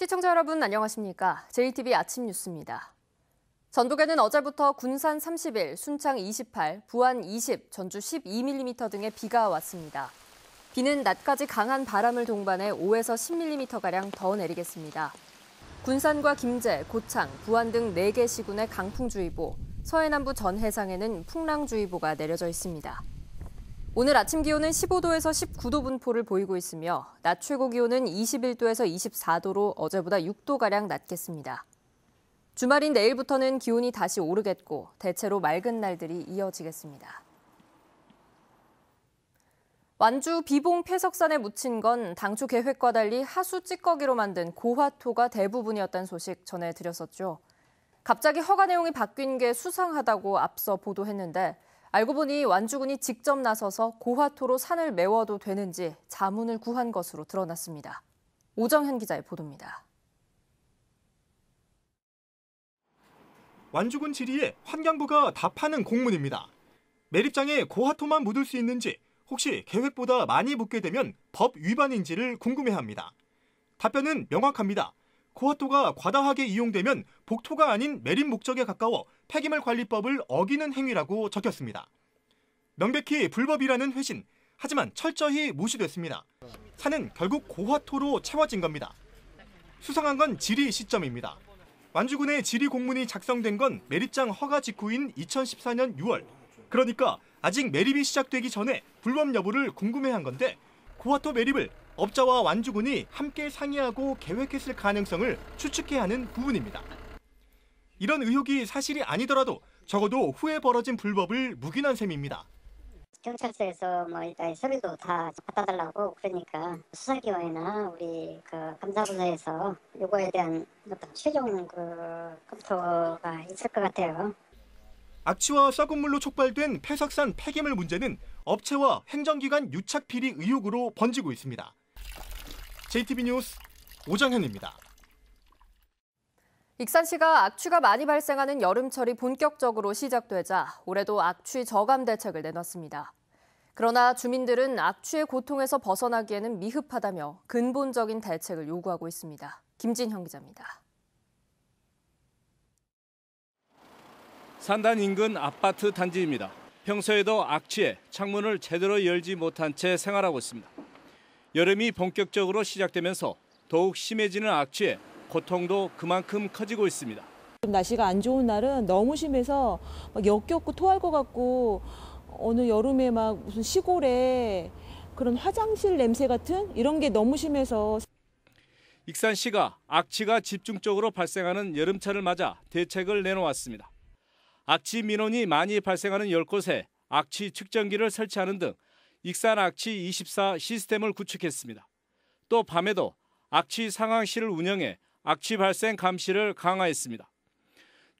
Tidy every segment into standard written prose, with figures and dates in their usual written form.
시청자 여러분 안녕하십니까? JTB 아침 뉴스입니다. 전북에는 어제부터 군산 31, 순창 28, 부안 20, 전주 12mm 등의 비가 왔습니다. 비는 낮까지 강한 바람을 동반해 5에서 10mm가량 더 내리겠습니다. 군산과 김제, 고창, 부안 등 4개 시군에 강풍주의보, 서해남부 전 해상에는 풍랑주의보가 내려져 있습니다. 오늘 아침 기온은 15도에서 19도 분포를 보이고 있으며 낮 최고 기온은 21도에서 24도로 어제보다 6도가량 낮겠습니다. 주말인 내일부터는 기온이 다시 오르겠고 대체로 맑은 날들이 이어지겠습니다. 완주 비봉 폐석산에 묻힌 건 당초 계획과 달리 하수 찌꺼기로 만든 고화토가 대부분이었다는 소식 전해드렸었죠. 갑자기 허가 내용이 바뀐 게 수상하다고 앞서 보도했는데 알고 보니 완주군이 직접 나서서 고화토로 산을 메워도 되는지 자문을 구한 것으로 드러났습니다. 오정현 기자의 보도입니다. 완주군 지리에 환경부가 답하는 공문입니다. 매립장에 고화토만 묻을 수 있는지, 혹시 계획보다 많이 묻게 되면 법 위반인지를 궁금해합니다. 답변은 명확합니다. 고화토가 과다하게 이용되면 복토가 아닌 매립 목적에 가까워 폐기물 관리법을 어기는 행위라고 적혔습니다. 명백히 불법이라는 회신, 하지만 철저히 무시됐습니다. 산은 결국 고화토로 채워진 겁니다. 수상한 건 지리 시점입니다. 완주군의 지리 공문이 작성된 건 매립장 허가 직후인 2014년 6월. 그러니까 아직 매립이 시작되기 전에 불법 여부를 궁금해한 건데 고화토 매립을 업자와 완주군이 함께 상의하고 계획했을 가능성을 추측해야 하는 부분입니다. 이런 의혹이 사실이 아니더라도 적어도 후에 벌어진 불법을 묵인한 셈입니다. 경찰서에서 일단 서류도 다 갖다 달라고 그러니까 수사기관이나 우리 감사부서에서 요거에 대한 어떤 최종 검토가 있을 것 같아요. 악취와 썩은 물로 촉발된 폐석산 폐기물 문제는 업체와 행정기관 유착 비리 의혹으로 번지고 있습니다. JTB 뉴스 오정현입니다. 익산시가 악취가 많이 발생하는 여름철이 본격적으로 시작되자 올해도 악취 저감 대책을 내놨습니다. 그러나 주민들은 악취의 고통에서 벗어나기에는 미흡하다며 근본적인 대책을 요구하고 있습니다. 김진형 기자입니다. 산단 인근 아파트 단지입니다. 평소에도 악취에 창문을 제대로 열지 못한 채 생활하고 있습니다. 여름이 본격적으로 시작되면서 더욱 심해지는 악취에 고통도 그만큼 커지고 있습니다. 날씨가 안 좋은 날은 너무 심해서 역겹고 토할 것 같고 어느 여름에 무슨 시골에 그런 화장실 냄새 같은 이런 게 너무 심해서. 익산시가 악취가 집중적으로 발생하는 여름철을 맞아 대책을 내놓았습니다. 악취 민원이 많이 발생하는 10곳에 악취 측정기를 설치하는 등 익산 악취 24 시스템을 구축했습니다. 또 밤에도 악취 상황실을 운영해 악취 발생 감시를 강화했습니다.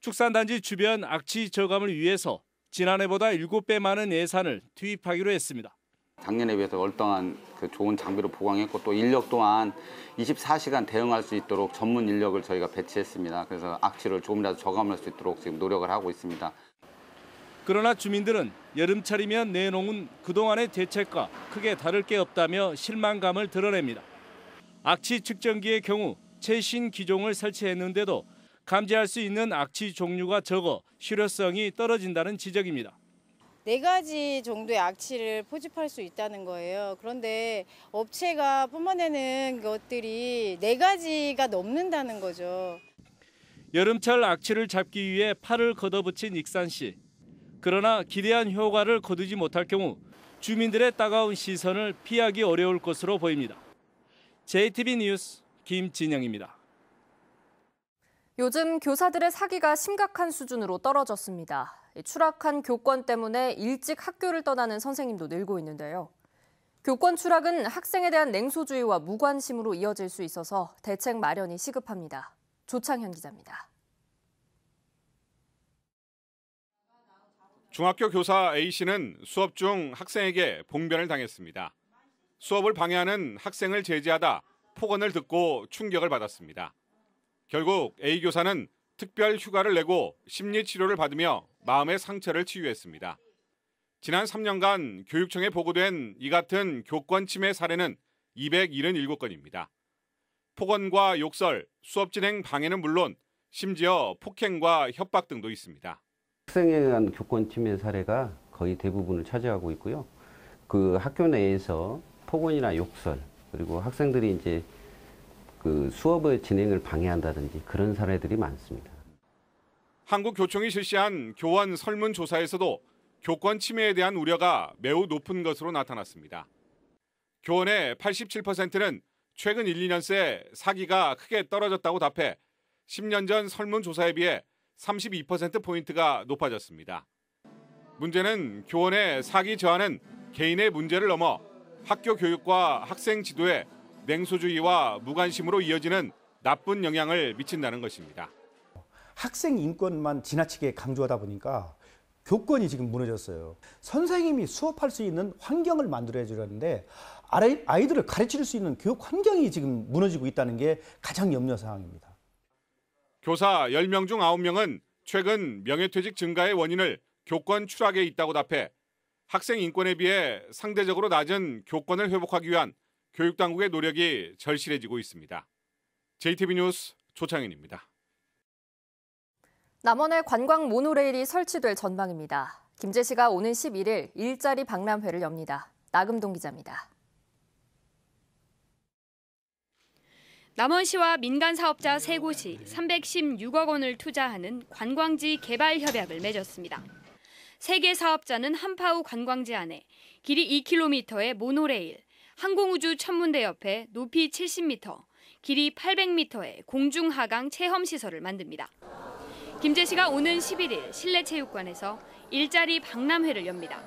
축산단지 주변 악취 저감을 위해서 지난해보다 7배 많은 예산을 투입하기로 했습니다. 작년에 비해서 월등한 좋은 장비로 보강했고 또 인력 또한 24시간 대응할 수 있도록 전문 인력을 저희가 배치했습니다. 그래서 악취를 조금이라도 저감할 수 있도록 지금 노력을 하고 있습니다. 그러나 주민들은 여름철이면 내놓은 그동안의 대책과 크게 다를 게 없다며 실망감을 드러냅니다. 악취 측정기의 경우 최신 기종을 설치했는데도 감지할 수 있는 악취 종류가 적어 실효성이 떨어진다는 지적입니다. 4가지 정도의 악취를 포집할 수 있다는 거예요. 그런데 업체가 뿜어내는 것들이 4가지가 넘는다는 거죠. 여름철 악취를 잡기 위해 팔을 걷어붙인 익산시. 그러나 기대한 효과를 거두지 못할 경우 주민들의 따가운 시선을 피하기 어려울 것으로 보입니다. JTB 뉴스 김진영입니다. 요즘 교사들의 사기가 심각한 수준으로 떨어졌습니다. 추락한 교권 때문에 일찍 학교를 떠나는 선생님도 늘고 있는데요. 교권 추락은 학생에 대한 냉소주의와 무관심으로 이어질 수 있어서 대책 마련이 시급합니다. 조창현 기자입니다. 중학교 교사 A씨는 수업 중 학생에게 봉변을 당했습니다. 수업을 방해하는 학생을 제지하다 폭언을 듣고 충격을 받았습니다. 결국 A 교사는 특별 휴가를 내고 심리치료를 받으며 마음의 상처를 치유했습니다. 지난 3년간 교육청에 보고된 이 같은 교권 침해 사례는 277건입니다. 폭언과 욕설, 수업 진행 방해는 물론 심지어 폭행과 협박 등도 있습니다. 학생에 의한 교권 침해 사례가 거의 대부분을 차지하고 있고요. 그 학교 내에서 폭언이나 욕설, 그리고 학생들이 이제 그 수업의 진행을 방해한다든지 그런 사례들이 많습니다. 한국교총이 실시한 교원 설문조사에서도 교권 침해에 대한 우려가 매우 높은 것으로 나타났습니다. 교원의 87%는 최근 1, 2년 새 사기가 크게 떨어졌다고 답해 10년 전 설문조사에 비해 32%포인트가 높아졌습니다. 문제는 교원의 사기 저하는 개인의 문제를 넘어 학교 교육과 학생 지도에 냉소주의와 무관심으로 이어지는 나쁜 영향을 미친다는 것입니다. 학생 인권만 지나치게 강조하다 보니까 교권이 지금 무너졌어요. 선생님이 수업할 수 있는 환경을 만들어야 되는데 아이들을 가르칠 수 있는 교육 환경이 지금 무너지고 있다는 게 가장 염려사항입니다. 교사 10명 중 9명은 최근 명예퇴직 증가의 원인을 교권 추락에 있다고 답해 학생 인권에 비해 상대적으로 낮은 교권을 회복하기 위한 교육당국의 노력이 절실해지고 있습니다. JTB 뉴스 조창현입니다. 남원에 관광 모노레일이 설치될 전망입니다. 김제시가 오는 11일 일자리 박람회를 엽니다. 나금동 기자입니다. 남원시와 민간 사업자 3곳이 316억 원을 투자하는 관광지 개발 협약을 맺었습니다. 3개 사업자는 한파우 관광지 안에 길이 2km의 모노레일, 항공우주 천문대 옆에 높이 70m, 길이 800m의 공중하강 체험시설을 만듭니다. 김제시가 오는 11일 실내체육관에서 일자리 박람회를 엽니다.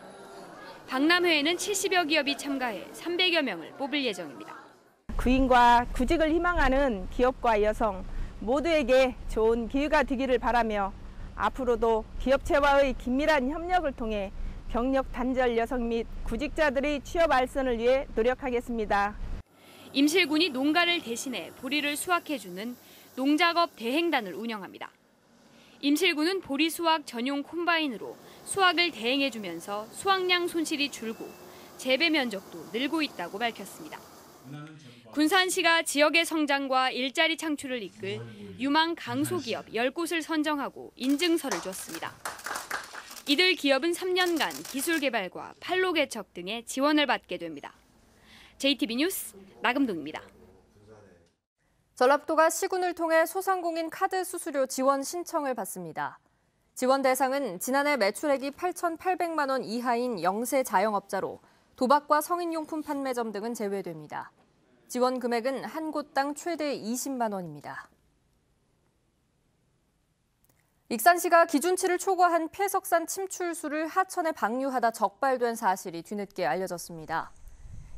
박람회에는 70여 기업이 참가해 300여 명을 뽑을 예정입니다. 구인과 구직을 희망하는 기업과 여성 모두에게 좋은 기회가 되기를 바라며 앞으로도 기업체와의 긴밀한 협력을 통해 경력 단절 여성 및 구직자들의 취업 알선을 위해 노력하겠습니다. 임실군이 농가를 대신해 보리를 수확해주는 농작업 대행단을 운영합니다. 임실군은 보리 수확 전용 콤바인으로 수확을 대행해주면서 수확량 손실이 줄고 재배 면적도 늘고 있다고 밝혔습니다. 군산시가 지역의 성장과 일자리 창출을 이끌 유망 강소기업 10곳을 선정하고 인증서를 줬습니다. 이들 기업은 3년간 기술 개발과 판로 개척 등의 지원을 받게 됩니다. JTB 뉴스 나금동입니다. 전라북도가 시군을 통해 소상공인 카드 수수료 지원 신청을 받습니다. 지원 대상은 지난해 매출액이 8,800만 원 이하인 영세 자영업자로 도박과 성인용품 판매점 등은 제외됩니다. 지원 금액은 한 곳당 최대 20만 원입니다. 익산시가 기준치를 초과한 폐석산 침출수를 하천에 방류하다 적발된 사실이 뒤늦게 알려졌습니다.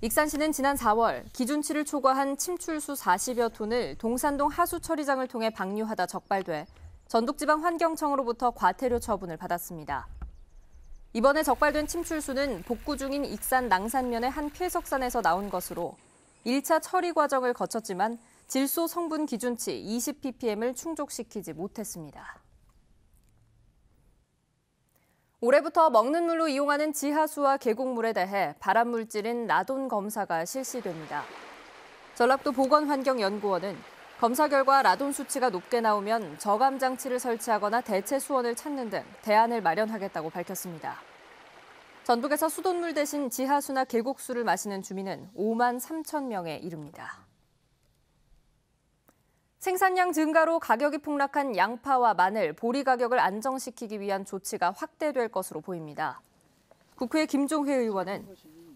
익산시는 지난 4월 기준치를 초과한 침출수 40여 톤을 동산동 하수처리장을 통해 방류하다 적발돼 전북지방환경청으로부터 과태료 처분을 받았습니다. 이번에 적발된 침출수는 복구 중인 익산 낭산면의 한 폐석산에서 나온 것으로 1차 처리 과정을 거쳤지만 질소 성분 기준치 20ppm을 충족시키지 못했습니다. 올해부터 먹는 물로 이용하는 지하수와 계곡물에 대해 발암물질인 라돈 검사가 실시됩니다. 전라북도 보건환경연구원은 검사 결과 라돈 수치가 높게 나오면 저감 장치를 설치하거나 대체 수원을 찾는 등 대안을 마련하겠다고 밝혔습니다. 전북에서 수돗물 대신 지하수나 계곡수를 마시는 주민은 5만 3천 명에 이릅니다. 생산량 증가로 가격이 폭락한 양파와 마늘, 보리 가격을 안정시키기 위한 조치가 확대될 것으로 보입니다. 국회 김종회 의원은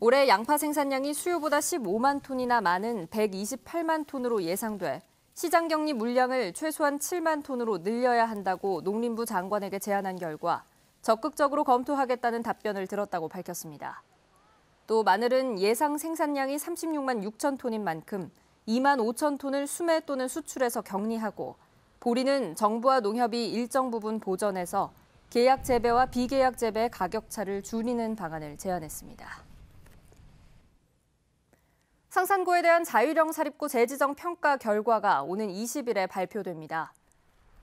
올해 양파 생산량이 수요보다 15만 톤이나 많은 128만 톤으로 예상돼 시장 격리 물량을 최소한 7만 톤으로 늘려야 한다고 농림부 장관에게 제안한 결과 적극적으로 검토하겠다는 답변을 들었다고 밝혔습니다. 또 마늘은 예상 생산량이 36만 6천 톤인 만큼 2만 5천 톤을 수매 또는 수출해서 격리하고 보리는 정부와 농협이 일정 부분 보전해서 계약 재배와 비계약 재배의 가격차를 줄이는 방안을 제안했습니다. 상산고에 대한 자유령 사립고 재지정 평가 결과가 오는 20일에 발표됩니다.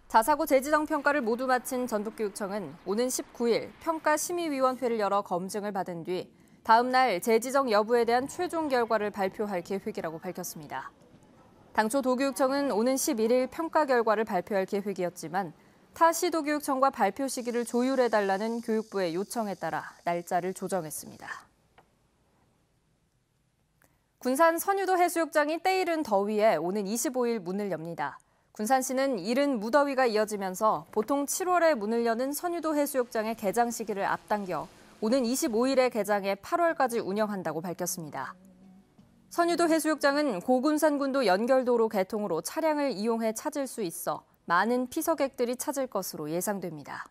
자사고 재지정 평가를 모두 마친 전북교육청은 오는 19일 평가심의위원회를 열어 검증을 받은 뒤 다음 날 재지정 여부에 대한 최종 결과를 발표할 계획이라고 밝혔습니다. 당초 도교육청은 오는 11일 평가 결과를 발표할 계획이었지만 타 시도교육청과 발표 시기를 조율해달라는 교육부의 요청에 따라 날짜를 조정했습니다. 군산 선유도 해수욕장이 때이른 더위에 오는 25일 문을 엽니다. 군산시는 이른 무더위가 이어지면서 보통 7월에 문을 여는 선유도 해수욕장의 개장 시기를 앞당겨 오는 25일에 개장해 8월까지 운영한다고 밝혔습니다. 선유도 해수욕장은 고군산군도 연결도로 개통으로 차량을 이용해 찾을 수 있어 많은 피서객들이 찾을 것으로 예상됩니다.